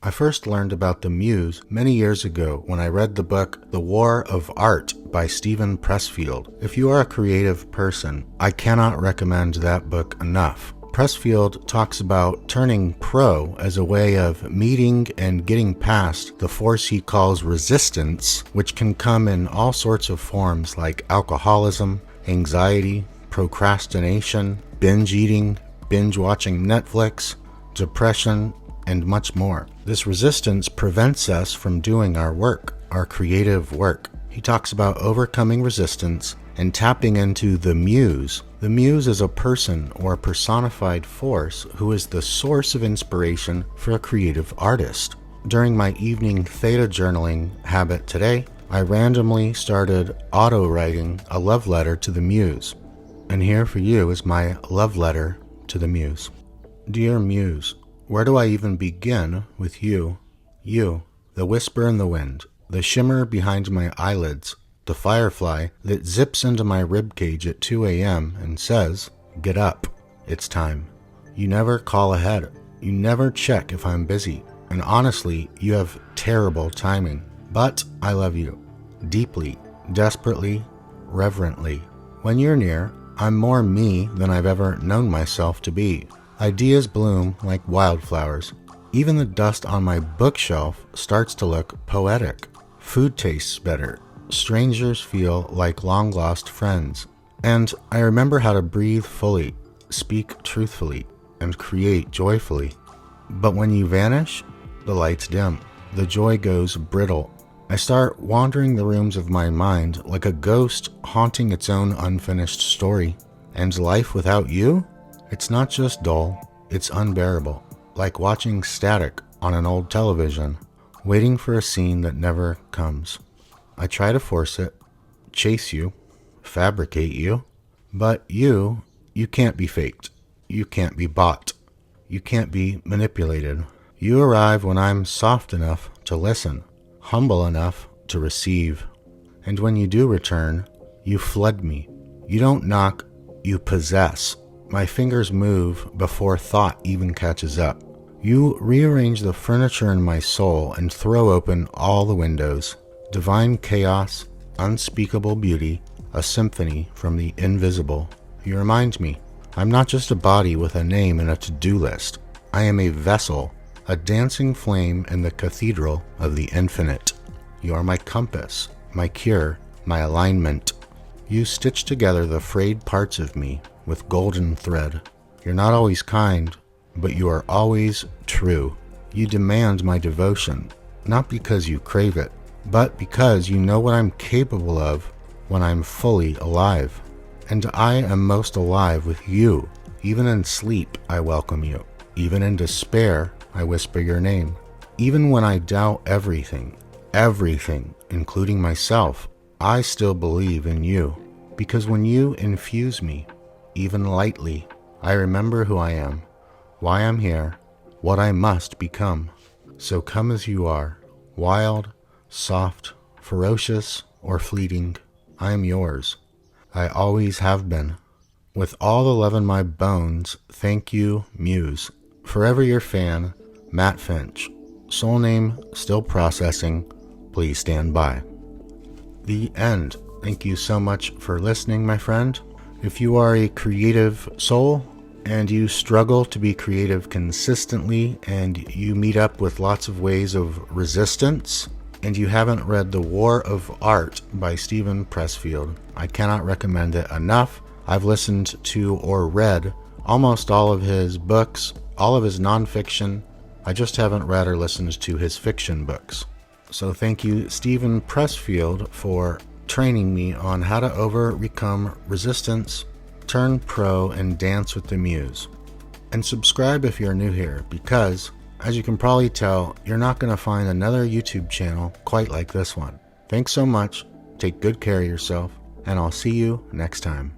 I first learned about the Muse many years ago when I read the book The War of Art by Steven Pressfield. If you are a creative person, I cannot recommend that book enough. Pressfield talks about turning pro as a way of meeting and getting past the force he calls resistance, which can come in all sorts of forms like alcoholism, anxiety, procrastination, binge eating, binge watching Netflix, depression, and much more. This resistance prevents us from doing our work, our creative work. He talks about overcoming resistance and tapping into the Muse. The Muse is a person or a personified force who is the source of inspiration for a creative artist. During my evening theta journaling habit today, I randomly started auto-writing a love letter to the Muse. And here for you is my love letter to the Muse. Dear Muse, where do I even begin with you? You, the whisper in the wind, the shimmer behind my eyelids, the firefly that zips into my ribcage at 2 a.m. and says, "Get up, it's time." You never call ahead. You never check if I'm busy. And honestly, you have terrible timing. But I love you. Deeply, desperately, reverently. When you're near, I'm more me than I've ever known myself to be. Ideas bloom like wildflowers. Even the dust on my bookshelf starts to look poetic. Food tastes better. Strangers feel like long-lost friends. And I remember how to breathe fully, speak truthfully, and create joyfully. But when you vanish, the lights dim. The joy goes brittle. I start wandering the rooms of my mind like a ghost haunting its own unfinished story. And life without you? It's not just dull, it's unbearable. Like watching static on an old television, waiting for a scene that never comes. I try to force it, chase you, fabricate you, but you can't be faked. You can't be bought. You can't be manipulated. You arrive when I'm soft enough to listen, humble enough to receive. And when you do return, you flood me. You don't knock, you possess. My fingers move before thought even catches up. You rearrange the furniture in my soul and throw open all the windows. Divine chaos, unspeakable beauty, a symphony from the invisible. You remind me, I'm not just a body with a name and a to-do list. I am a vessel, a dancing flame in the cathedral of the infinite. You are my compass, my cure, my alignment. You stitch together the frayed parts of me with golden thread. You're not always kind, but you are always true. You demand my devotion, not because you crave it, but because you know what I'm capable of when I'm fully alive. And I am most alive with you. Even in sleep, I welcome you. Even in despair, I whisper your name. Even when I doubt everything, including myself, I still believe in you. Because when you infuse me, even lightly, I remember who I am, why I'm here, what I must become. So come as you are, wild, soft, ferocious, or fleeting, I am yours. I always have been. With all the love in my bones, thank you, Muse. Forever your fan, Matt Finch. Soul name still processing. Please stand by. The end. Thank you so much for listening, my friend. If you are a creative soul and you struggle to be creative consistently and you meet up with lots of ways of resistance and you haven't read The War of Art by Steven Pressfield, I cannot recommend it enough. I've listened to or read almost all of his books, all of his nonfiction. I just haven't read or listened to his fiction books. So thank you, Steven Pressfield, for training me on how to overcome resistance, turn pro, and dance with the Muse. And subscribe if you're new here, because, as you can probably tell, you're not going to find another YouTube channel quite like this one. Thanks so much, take good care of yourself, and I'll see you next time.